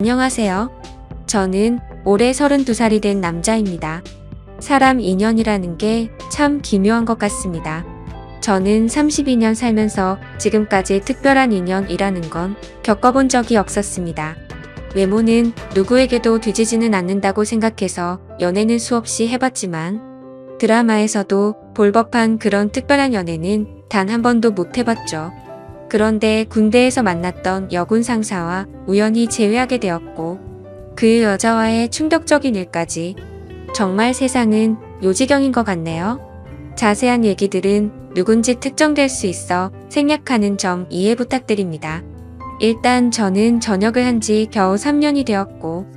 안녕하세요. 저는 올해 32살이 된 남자입니다. 사람 인연이라는 게 참 기묘한 것 같습니다. 저는 32년 살면서 지금까지 특별한 인연이라는 건 겪어본 적이 없었습니다. 외모는 누구에게도 뒤지지는 않는다고 생각해서 연애는 수없이 해봤지만 드라마에서도 볼 법한 그런 특별한 연애는 단 한 번도 못 해봤죠. 그런데 군대에서 만났던 여군 상사와 우연히 재회하게 되었고 그 여자와의 충격적인 일까지 정말 세상은 요지경인 것 같네요. 자세한 얘기들은 누군지 특정될 수 있어 생략하는 점 이해 부탁드립니다. 일단 저는 전역을 한 지 겨우 3년이 되었고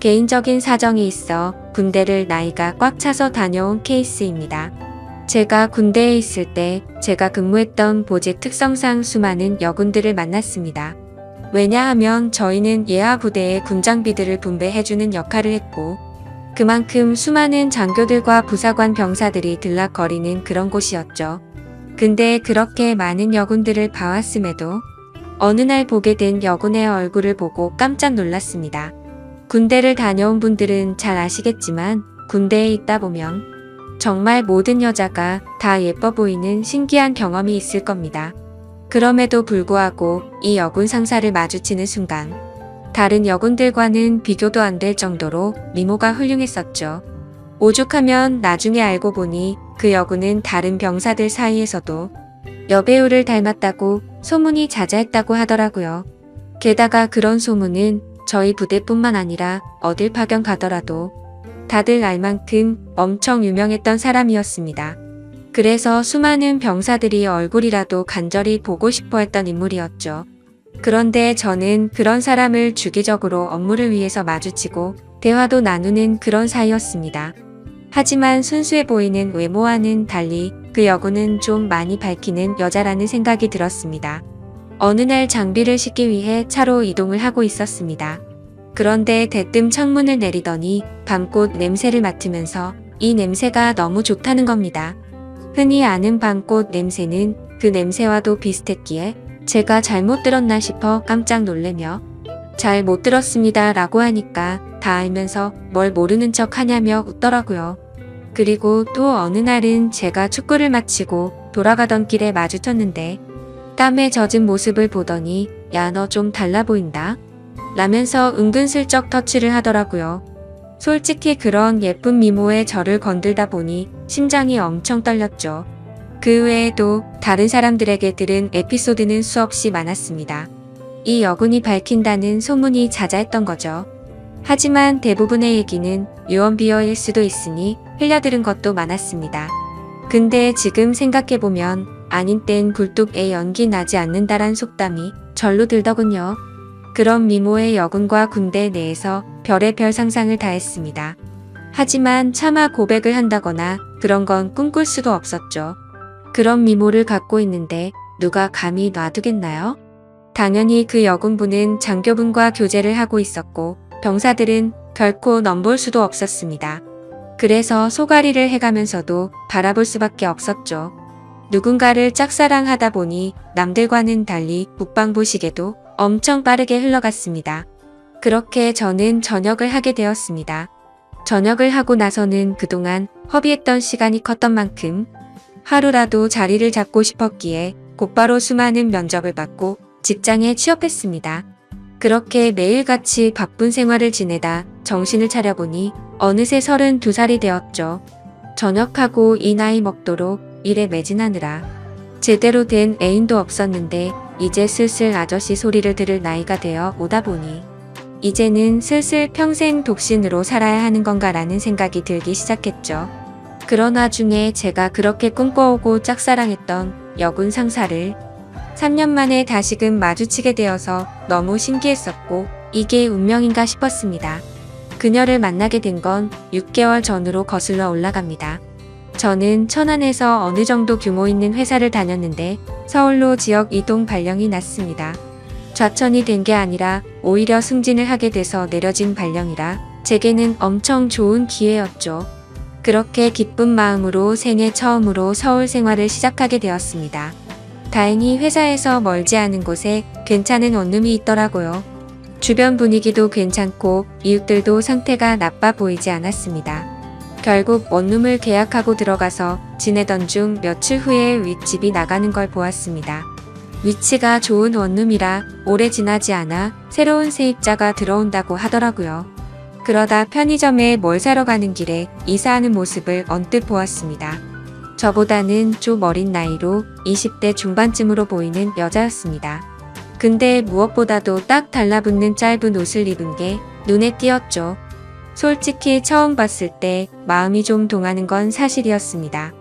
개인적인 사정이 있어 군대를 나이가 꽉 차서 다녀온 케이스입니다. 제가 군대에 있을 때 제가 근무했던 보직 특성상 수많은 여군들을 만났습니다. 왜냐하면 저희는 예하 부대의 군장비들을 분배해주는 역할을 했고 그만큼 수많은 장교들과 부사관 병사들이 들락거리는 그런 곳이었죠. 근데 그렇게 많은 여군들을 봐왔음에도 어느 날 보게 된 여군의 얼굴을 보고 깜짝 놀랐습니다. 군대를 다녀온 분들은 잘 아시겠지만 군대에 있다 보면 정말 모든 여자가 다 예뻐 보이는 신기한 경험이 있을 겁니다. 그럼에도 불구하고 이 여군 상사를 마주치는 순간 다른 여군들과는 비교도 안 될 정도로 미모가 훌륭했었죠. 오죽하면 나중에 알고 보니 그 여군은 다른 병사들 사이에서도 여배우를 닮았다고 소문이 자자했다고 하더라고요. 게다가 그런 소문은 저희 부대뿐만 아니라 어딜 파견 가더라도 다들 알 만큼 엄청 유명했던 사람이었습니다. 그래서 수많은 병사들이 얼굴이라도 간절히 보고 싶어 했던 인물이었죠. 그런데 저는 그런 사람을 주기적으로 업무를 위해서 마주치고 대화도 나누는 그런 사이였습니다. 하지만 순수해 보이는 외모와는 달리 그 여군은 좀 많이 밝히는 여자라는 생각이 들었습니다. 어느 날 장비를 싣기 위해 차로 이동을 하고 있었습니다. 그런데 대뜸 창문을 내리더니 밤꽃 냄새를 맡으면서 이 냄새가 너무 좋다는 겁니다. 흔히 아는 밤꽃 냄새는 그 냄새와도 비슷했기에 제가 잘못 들었나 싶어 깜짝 놀래며 잘 못 들었습니다 라고 하니까 다 알면서 뭘 모르는 척 하냐며 웃더라고요. 그리고 또 어느 날은 제가 축구를 마치고 돌아가던 길에 마주쳤는데 땀에 젖은 모습을 보더니 야, 너 좀 달라 보인다 라면서 은근슬쩍 터치를 하더라고요. 솔직히 그런 예쁜 미모의 저를 건들다 보니 심장이 엄청 떨렸죠. 그 외에도 다른 사람들에게 들은 에피소드는 수없이 많았습니다. 이 여군이 밝힌다는 소문이 자자했던 거죠. 하지만 대부분의 얘기는 유언비어일 수도 있으니 흘려들은 것도 많았습니다. 근데 지금 생각해보면 아닌 땐 굴뚝에 연기 나지 않는다란 속담이 절로 들더군요. 그런 미모의 여군과 군대 내에서 별의별 상상을 다 했습니다. 하지만 차마 고백을 한다거나 그런 건 꿈꿀 수도 없었죠. 그런 미모를 갖고 있는데 누가 감히 놔두겠나요? 당연히 그 여군분은 장교분과 교제를 하고 있었고 병사들은 결코 넘볼 수도 없었습니다. 그래서 소가리를 해가면서도 바라볼 수밖에 없었죠. 누군가를 짝사랑하다 보니 남들과는 달리 북방부 시계도 엄청 빠르게 흘러갔습니다. 그렇게 저는 전역을 하게 되었습니다. 전역을 하고 나서는 그동안 허비했던 시간이 컸던 만큼 하루라도 자리를 잡고 싶었기에 곧바로 수많은 면접을 받고 직장에 취업했습니다. 그렇게 매일같이 바쁜 생활을 지내다 정신을 차려보니 어느새 32살이 되었죠. 전역하고 이 나이 먹도록 일에 매진하느라 제대로 된 애인도 없었는데 이제 슬슬 아저씨 소리를 들을 나이가 되어 오다 보니 이제는 슬슬 평생 독신으로 살아야 하는 건가라는 생각이 들기 시작했죠. 그런 와중에 제가 그렇게 꿈꿔오고 짝사랑했던 여군 상사를 3년 만에 다시금 마주치게 되어서 너무 신기했었고 이게 운명인가 싶었습니다. 그녀를 만나게 된 건 6개월 전으로 거슬러 올라갑니다. 저는 천안에서 어느 정도 규모 있는 회사를 다녔는데 서울로 지역 이동 발령이 났습니다. 좌천이 된 게 아니라 오히려 승진을 하게 돼서 내려진 발령이라 제게는 엄청 좋은 기회였죠. 그렇게 기쁜 마음으로 생애 처음으로 서울 생활을 시작하게 되었습니다. 다행히 회사에서 멀지 않은 곳에 괜찮은 원룸이 있더라고요. 주변 분위기도 괜찮고 이웃들도 상태가 나빠 보이지 않았습니다. 결국 원룸을 계약하고 들어가서 지내던 중 며칠 후에 윗집이 나가는 걸 보았습니다. 위치가 좋은 원룸이라 오래 지나지 않아 새로운 세입자가 들어온다고 하더라고요. 그러다 편의점에 뭘 사러 가는 길에 이사하는 모습을 언뜻 보았습니다. 저보다는 좀 어린 나이로 20대 중반쯤으로 보이는 여자였습니다. 근데 무엇보다도 딱 달라붙는 짧은 옷을 입은 게 눈에 띄었죠. 솔직히 처음 봤을 때 마음이 좀 동하는 건 사실이었습니다.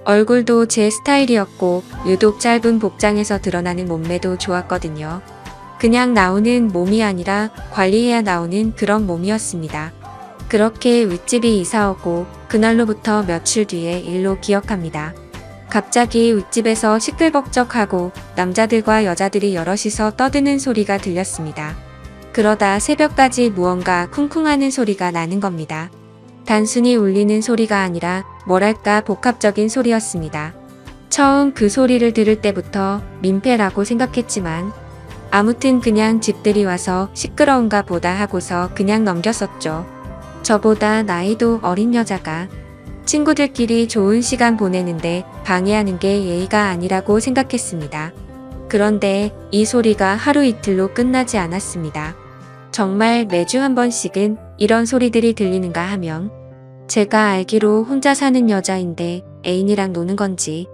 얼굴도 제 스타일이었고 유독 짧은 복장에서 드러나는 몸매도 좋았거든요. 그냥 나오는 몸이 아니라 관리해야 나오는 그런 몸이었습니다. 그렇게 윗집이 이사오고 그날로부터 며칠 뒤에 일로 기억합니다. 갑자기 윗집에서 시끌벅적하고 남자들과 여자들이 여럿이서 떠드는 소리가 들렸습니다. 그러다 새벽까지 무언가 쿵쿵하는 소리가 나는 겁니다. 단순히 울리는 소리가 아니라 뭐랄까 복합적인 소리였습니다. 처음 그 소리를 들을 때부터 민폐라고 생각했지만 아무튼 그냥 집들이 와서 시끄러운가 보다 하고서 그냥 넘겼었죠. 저보다 나이도 어린 여자가 친구들끼리 좋은 시간 보내는데 방해하는 게 예의가 아니라고 생각했습니다. 그런데 이 소리가 하루 이틀로 끝나지 않았습니다. 정말 매주 한 번씩은 이런 소리들이 들리는가 하면 제가 알기로 혼자 사는 여자인데 애인이랑 노는 건지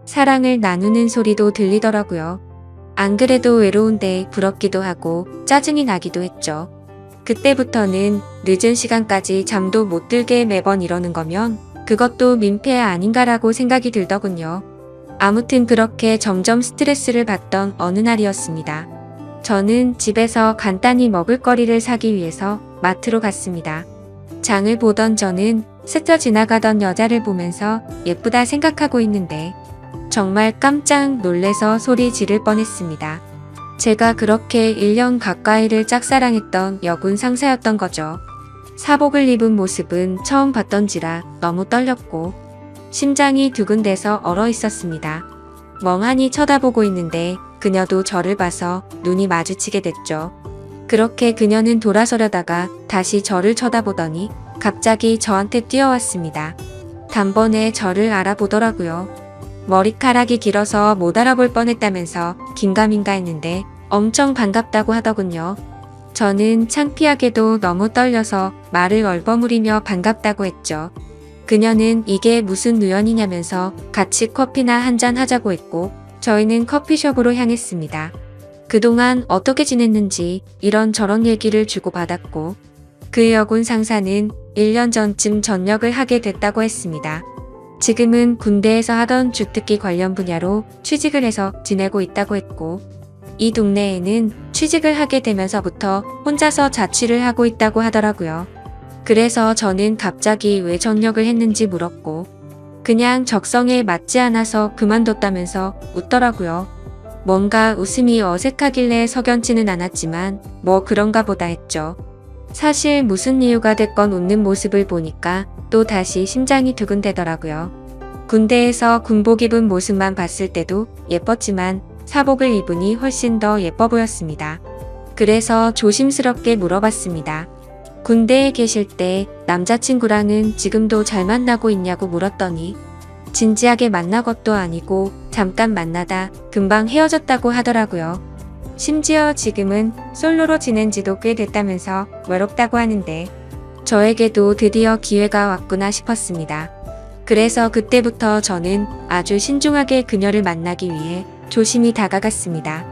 사랑을 나누는 소리도 들리더라고요. 안 그래도 외로운데 부럽기도 하고 짜증이 나기도 했죠. 그때부터는 늦은 시간까지 잠도 못 들게 매번 이러는 거면 그것도 민폐 아닌가라고 생각이 들더군요. 아무튼 그렇게 점점 스트레스를 받던 어느 날이었습니다. 저는 집에서 간단히 먹을거리를 사기 위해서 마트로 갔습니다. 장을 보던 저는 스쳐 지나가던 여자를 보면서 예쁘다 생각하고 있는데 정말 깜짝 놀래서 소리 지를 뻔했습니다. 제가 그렇게 1년 가까이를 짝사랑했던 여군 상사였던 거죠. 사복을 입은 모습은 처음 봤던지라 너무 떨렸고 심장이 두근대서 얼어 있었습니다. 멍하니 쳐다보고 있는데 그녀도 저를 봐서 눈이 마주치게 됐죠. 그렇게 그녀는 돌아서려다가 다시 저를 쳐다보더니 갑자기 저한테 뛰어왔습니다. 단번에 저를 알아보더라고요. 머리카락이 길어서 못 알아볼 뻔했다면서 긴가민가 했는데 엄청 반갑다고 하더군요. 저는 창피하게도 너무 떨려서 말을 얼버무리며 반갑다고 했죠. 그녀는 이게 무슨 우연이냐면서 같이 커피나 한잔 하자고 했고 저희는 커피숍으로 향했습니다. 그동안 어떻게 지냈는지 이런저런 얘기를 주고받았고 그 여군 상사는 1년 전쯤 전역을 하게 됐다고 했습니다. 지금은 군대에서 하던 주특기 관련 분야로 취직을 해서 지내고 있다고 했고 이 동네에는 취직을 하게 되면서부터 혼자서 자취를 하고 있다고 하더라고요. 그래서 저는 갑자기 왜 전역을 했는지 물었고 그냥 적성에 맞지 않아서 그만뒀다면서 웃더라고요. 뭔가 웃음이 어색하길래 석연치는 않았지만 뭐 그런가 보다 했죠. 사실 무슨 이유가 됐건 웃는 모습을 보니까 또 다시 심장이 두근대더라고요. 군대에서 군복 입은 모습만 봤을 때도 예뻤지만 사복을 입으니 훨씬 더 예뻐 보였습니다. 그래서 조심스럽게 물어봤습니다. 군대에 계실 때 남자친구랑은 지금도 잘 만나고 있냐고 물었더니 진지하게 만난 것도 아니고 잠깐 만나다 금방 헤어졌다고 하더라고요. 심지어 지금은 솔로로 지낸 지도 꽤 됐다면서 외롭다고 하는데 저에게도 드디어 기회가 왔구나 싶었습니다. 그래서 그때부터 저는 아주 신중하게 그녀를 만나기 위해 조심히 다가갔습니다.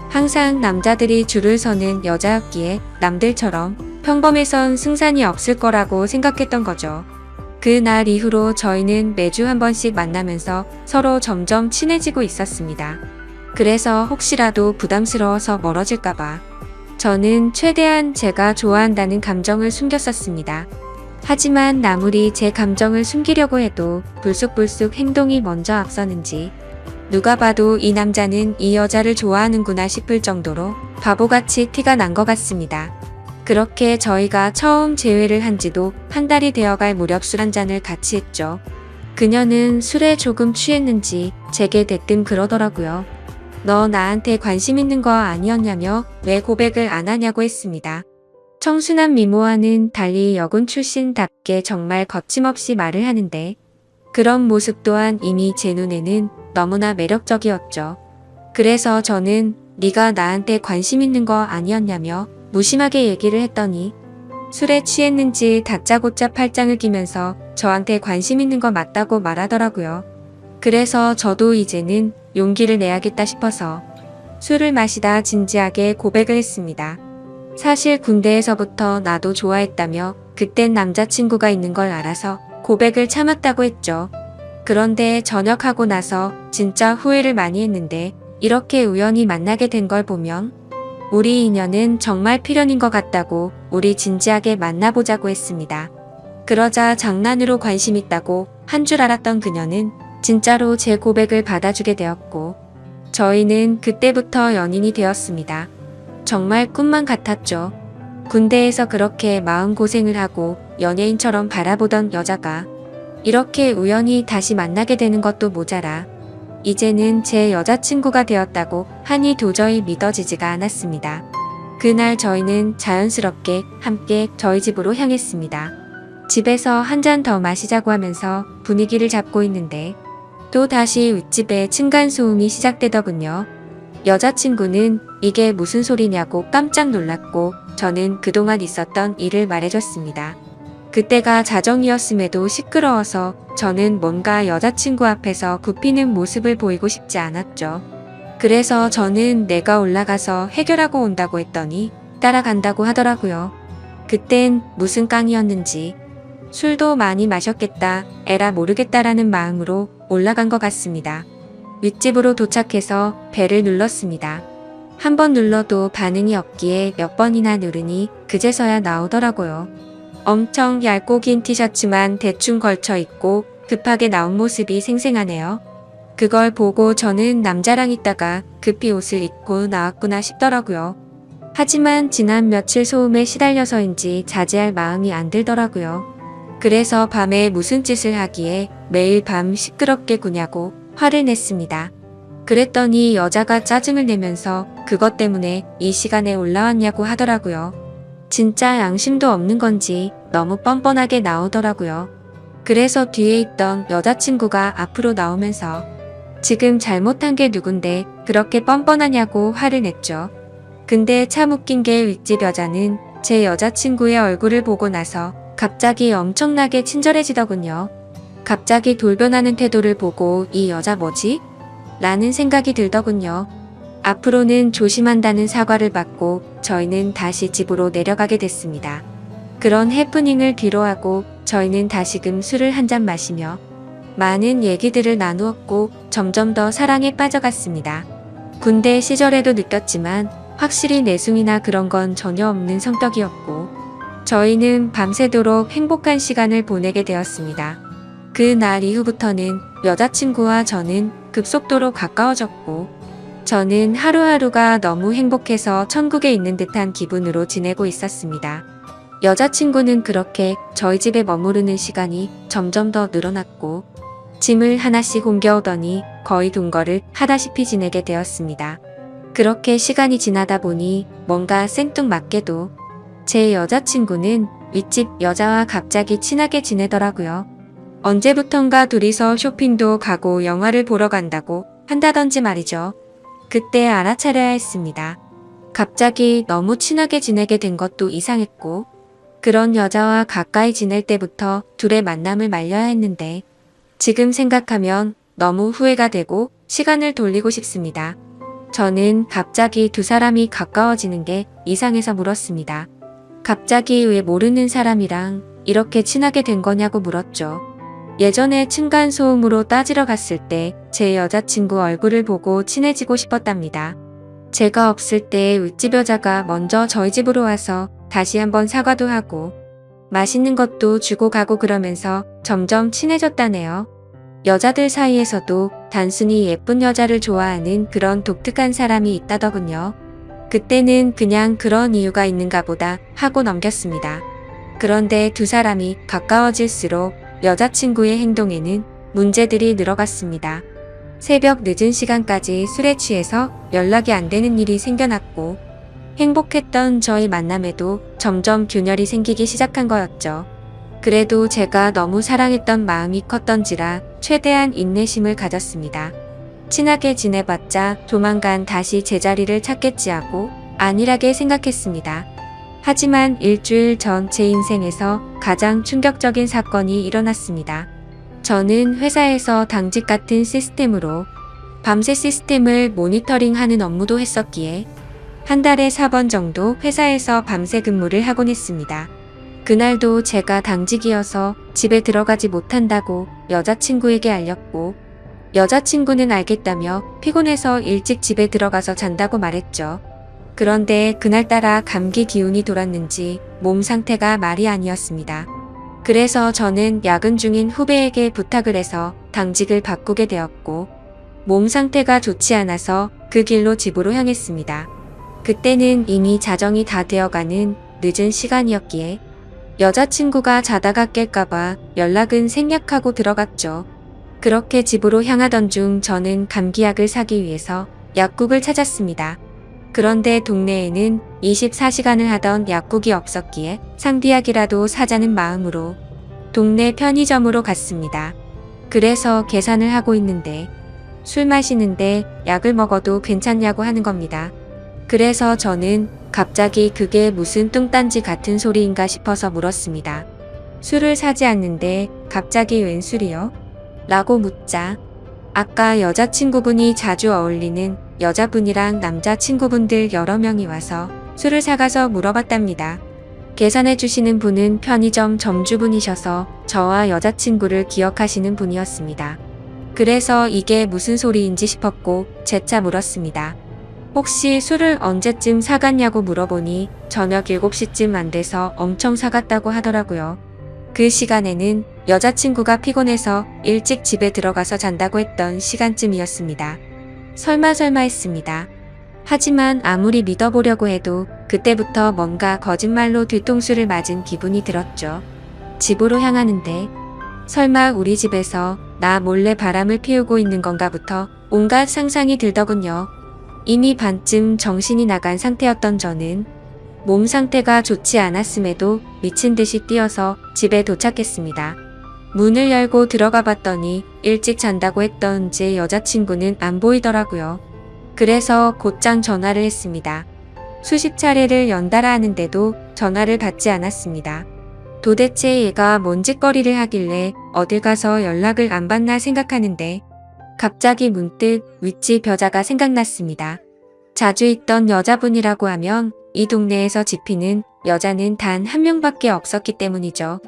항상 남자들이 줄을 서는 여자였기에 남들처럼 평범해선 승산이 없을 거라고 생각했던 거죠. 그날 이후로 저희는 매주 한 번씩 만나면서 서로 점점 친해지고 있었습니다. 그래서 혹시라도 부담스러워서 멀어질까봐 저는 최대한 제가 좋아한다는 감정을 숨겼었습니다. 하지만 아무리 제 감정을 숨기려고 해도 불쑥불쑥 행동이 먼저 앞서는지 누가 봐도 이 남자는 이 여자를 좋아하는구나 싶을 정도로 바보같이 티가 난 것 같습니다. 그렇게 저희가 처음 재회를 한 지도 한 달이 되어갈 무렵 술 한잔을 같이 했죠. 그녀는 술에 조금 취했는지 제게 대뜸 그러더라고요. 너 나한테 관심 있는 거 아니었냐며 왜 고백을 안 하냐고 했습니다. 청순한 미모와는 달리 여군 출신답게 정말 거침없이 말을 하는데 그런 모습 또한 이미 제 눈에는 너무나 매력적이었죠. 그래서 저는 네가 나한테 관심 있는 거 아니었냐며 무심하게 얘기를 했더니 술에 취했는지 다짜고짜 팔짱을 끼면서 저한테 관심 있는 거 맞다고 말하더라고요. 그래서 저도 이제는 용기를 내야겠다 싶어서 술을 마시다 진지하게 고백을 했습니다. 사실 군대에서부터 나도 좋아했다며 그땐 남자친구가 있는 걸 알아서 고백을 참았다고 했죠. 그런데 전역하고 나서 진짜 후회를 많이 했는데 이렇게 우연히 만나게 된 걸 보면 우리 인연은 정말 필연인 것 같다고 우리 진지하게 만나보자고 했습니다. 그러자 장난으로 관심 있다고 한 줄 알았던 그녀는 진짜로 제 고백을 받아주게 되었고 저희는 그때부터 연인이 되었습니다. 정말 꿈만 같았죠. 군대에서 그렇게 마음고생을 하고 연예인처럼 바라보던 여자가 이렇게 우연히 다시 만나게 되는 것도 모자라 이제는 제 여자친구가 되었다고 하니 도저히 믿어지지가 않았습니다. 그날 저희는 자연스럽게 함께 저희 집으로 향했습니다. 집에서 한 잔 더 마시자고 하면서 분위기를 잡고 있는데 또 다시 윗집에 층간소음이 시작되더군요. 여자친구는 이게 무슨 소리냐고 깜짝 놀랐고 저는 그동안 있었던 일을 말해줬습니다. 그때가 자정이었음에도 시끄러워서 저는 뭔가 여자친구 앞에서 굽히는 모습을 보이고 싶지 않았죠. 그래서 저는 내가 올라가서 해결하고 온다고 했더니 따라간다고 하더라고요. 그땐 무슨 깡이었는지 술도 많이 마셨겠다, 에라 모르겠다라는 마음으로 올라간 것 같습니다. 윗집으로 도착해서 벨을 눌렀습니다. 한 번 눌러도 반응이 없기에 몇 번이나 누르니 그제서야 나오더라고요. 엄청 얇고 긴 티셔츠만 대충 걸쳐 입고 급하게 나온 모습이 생생하네요. 그걸 보고 저는 남자랑 있다가 급히 옷을 입고 나왔구나 싶더라고요. 하지만 지난 며칠 소음에 시달려서인지 자제할 마음이 안 들더라고요. 그래서 밤에 무슨 짓을 하기에 매일 밤 시끄럽게 구냐고 화를 냈습니다. 그랬더니 여자가 짜증을 내면서 그것 때문에 이 시간에 올라왔냐고 하더라고요. 진짜 양심도 없는 건지 너무 뻔뻔하게 나오더라고요. 그래서 뒤에 있던 여자친구가 앞으로 나오면서 지금 잘못한 게 누군데 그렇게 뻔뻔하냐고 화를 냈죠. 근데 참 웃긴 게 윗집 여자는 제 여자친구의 얼굴을 보고 나서 갑자기 엄청나게 친절해지더군요. 갑자기 돌변하는 태도를 보고 이 여자 뭐지? 라는 생각이 들더군요. 앞으로는 조심한다는 사과를 받고 저희는 다시 집으로 내려가게 됐습니다. 그런 해프닝을 뒤로하고 저희는 다시금 술을 한 잔 마시며 많은 얘기들을 나누었고 점점 더 사랑에 빠져갔습니다. 군대 시절에도 느꼈지만 확실히 내숭이나 그런 건 전혀 없는 성격이었고 저희는 밤새도록 행복한 시간을 보내게 되었습니다. 그 날 이후부터는 여자친구와 저는 급속도로 가까워졌고 저는 하루하루가 너무 행복해서 천국에 있는 듯한 기분으로 지내고 있었습니다. 여자친구는 그렇게 저희 집에 머무르는 시간이 점점 더 늘어났고 짐을 하나씩 옮겨오더니 거의 동거를 하다시피 지내게 되었습니다. 그렇게 시간이 지나다 보니 뭔가 생뚱맞게도 제 여자친구는 윗집 여자와 갑자기 친하게 지내더라고요. 언제부턴가 둘이서 쇼핑도 가고 영화를 보러 간다고 한다던지 말이죠. 그때 알아차려야 했습니다. 갑자기 너무 친하게 지내게 된 것도 이상했고 그런 여자와 가까이 지낼 때부터 둘의 만남을 말려야 했는데 지금 생각하면 너무 후회가 되고 시간을 돌리고 싶습니다. 저는 갑자기 두 사람이 가까워지는 게 이상해서 물었습니다. 갑자기 왜 모르는 사람이랑 이렇게 친하게 된 거냐고 물었죠. 예전에 층간소음으로 따지러 갔을 때 제 여자친구 얼굴을 보고 친해지고 싶었답니다. 제가 없을 때 윗집 여자가 먼저 저희 집으로 와서 다시 한번 사과도 하고 맛있는 것도 주고 가고 그러면서 점점 친해졌다네요. 여자들 사이에서도 단순히 예쁜 여자를 좋아하는 그런 독특한 사람이 있다더군요. 그때는 그냥 그런 이유가 있는가 보다 하고 넘겼습니다. 그런데 두 사람이 가까워질수록 여자친구의 행동에는 문제들이 늘어갔습니다. 새벽 늦은 시간까지 술에 취해서 연락이 안 되는 일이 생겨났고 행복했던 저희 만남에도 점점 균열이 생기기 시작한 거였죠. 그래도 제가 너무 사랑했던 마음이 컸던지라 최대한 인내심을 가졌습니다. 친하게 지내봤자 조만간 다시 제자리를 찾겠지 하고 안일하게 생각했습니다. 하지만 일주일 전 제 인생에서 가장 충격적인 사건이 일어났습니다. 저는 회사에서 당직 같은 시스템으로 밤새 시스템을 모니터링하는 업무도 했었기에 한 달에 4번 정도 회사에서 밤새 근무를 하곤 했습니다. 그날도 제가 당직이어서 집에 들어가지 못한다고 여자친구에게 알렸고 여자친구는 알겠다며 피곤해서 일찍 집에 들어가서 잔다고 말했죠. 그런데 그날따라 감기 기운이 돌았는지 몸 상태가 말이 아니었습니다. 그래서 저는 야근 중인 후배에게 부탁을 해서 당직을 바꾸게 되었고 몸 상태가 좋지 않아서 그 길로 집으로 향했습니다. 그때는 이미 자정이 다 되어가는 늦은 시간이었기에 여자친구가 자다가 깰까봐 연락은 생략하고 들어갔죠. 그렇게 집으로 향하던 중 저는 감기약을 사기 위해서 약국을 찾았습니다. 그런데 동네에는 24시간을 하던 약국이 없었기에 상비약이라도 사자는 마음으로 동네 편의점으로 갔습니다. 그래서 계산을 하고 있는데 술 마시는데 약을 먹어도 괜찮냐고 하는 겁니다. 그래서 저는 갑자기 그게 무슨 뚱딴지 같은 소리인가 싶어서 물었습니다. 술을 사지 않는데 갑자기 웬 술이요? 라고 묻자 아까 여자친구분이 자주 어울리는 여자분이랑 남자친구분들 여러 명이 와서 술을 사가서 물어봤답니다. 계산해 주시는 분은 편의점 점주분이셔서 저와 여자친구를 기억하시는 분이었습니다. 그래서 이게 무슨 소리인지 싶었고 재차 물었습니다. 혹시 술을 언제쯤 사갔냐고 물어보니 저녁 7시쯤 안 돼서 엄청 사갔다고 하더라고요. 그 시간에는 여자친구가 피곤해서 일찍 집에 들어가서 잔다고 했던 시간쯤이었습니다. 설마 했습니다. 하지만 아무리 믿어보려고 해도 그때부터 뭔가 거짓말로 뒤통수를 맞은 기분이 들었죠. 집으로 향하는데 설마 우리 집에서 나 몰래 바람을 피우고 있는 건가부터 온갖 상상이 들더군요. 이미 반쯤 정신이 나간 상태였던 저는 몸 상태가 좋지 않았음에도 미친 듯이 뛰어서 집에 도착했습니다. 문을 열고 들어가 봤더니 일찍 잔다고 했던 제 여자친구는 안 보이더라고요. 그래서 곧장 전화를 했습니다. 수십 차례를 연달아 하는데도 전화를 받지 않았습니다. 도대체 얘가 뭔 짓거리를 하길래 어딜 가서 연락을 안 받나 생각하는데 갑자기 문득 윗집 여자가 생각났습니다. 자주 있던 여자분이라고 하면 이 동네에서 지피는 여자는 단 한 명밖에 없었기 때문이죠.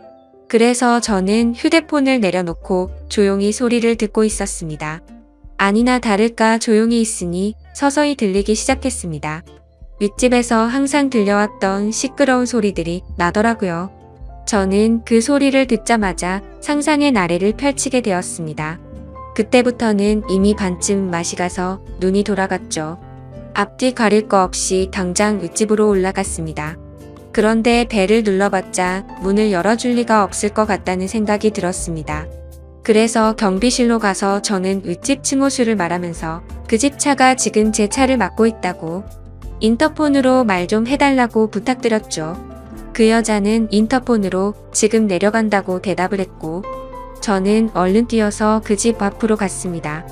그래서 저는 휴대폰을 내려놓고 조용히 소리를 듣고 있었습니다. 아니나 다를까 조용히 있으니 서서히 들리기 시작했습니다. 윗집에서 항상 들려왔던 시끄러운 소리들이 나더라고요. 저는 그 소리를 듣자마자 상상의 나래를 펼치게 되었습니다. 그때부터는 이미 반쯤 맛이 가서 눈이 돌아갔죠. 앞뒤 가릴 거 없이 당장 윗집으로 올라갔습니다. 그런데 벨을 눌러봤자 문을 열어줄 리가 없을 것 같다는 생각이 들었습니다. 그래서 경비실로 가서 저는 윗집 층호수를 말하면서 그 집 차가 지금 제 차를 막고 있다고 인터폰으로 말 좀 해달라고 부탁드렸죠. 그 여자는 인터폰으로 지금 내려간다고 대답을 했고 저는 얼른 뛰어서 그 집 앞으로 갔습니다.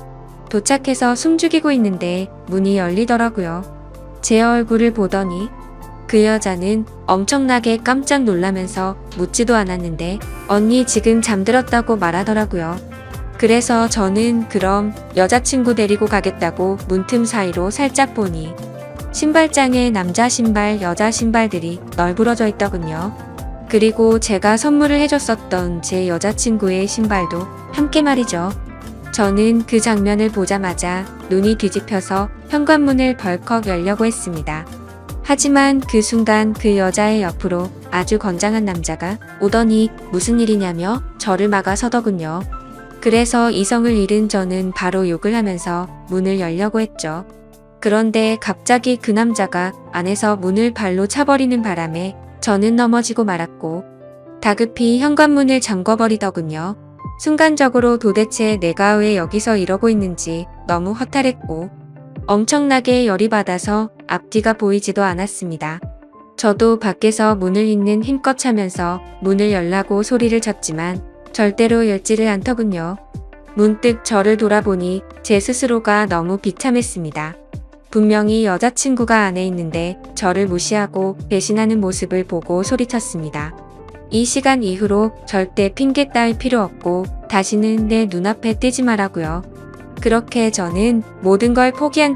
도착해서 숨죽이고 있는데 문이 열리더라고요. 제 얼굴을 보더니 그 여자는 엄청나게 깜짝 놀라면서 묻지도 않았는데 언니 지금 잠들었다고 말하더라고요. 그래서 저는 그럼 여자친구 데리고 가겠다고 문틈 사이로 살짝 보니 신발장에 남자 신발, 여자 신발들이 널브러져 있더군요. 그리고 제가 선물을 해줬었던 제 여자친구의 신발도 함께 말이죠. 저는 그 장면을 보자마자 눈이 뒤집혀서 현관문을 벌컥 열려고 했습니다. 하지만 그 순간 그 여자의 옆으로 아주 건장한 남자가 오더니 무슨 일이냐며 저를 막아서더군요. 그래서 이성을 잃은 저는 바로 욕을 하면서 문을 열려고 했죠. 그런데 갑자기 그 남자가 안에서 문을 발로 차버리는 바람에 저는 넘어지고 말았고 다급히 현관문을 잠궈버리더군요. 순간적으로 도대체 내가 왜 여기서 이러고 있는지 너무 허탈했고 엄청나게 열이 받아서 앞뒤가 보이지도 않았습니다. 저도 밖에서 문을 잇는 힘껏 차면서 문을 열라고 소리를 쳤지만 절대로 열지를 않더군요. 문득 저를 돌아보니 제 스스로가 너무 비참했습니다. 분명히 여자친구가 안에 있는데 저를 무시하고 배신하는 모습을 보고 소리쳤습니다. 이 시간 이후로 절대 핑계 따위 필요 없고 다시는 내 눈앞에 띄지 말라고요. 그렇게 저는 모든 걸 포기한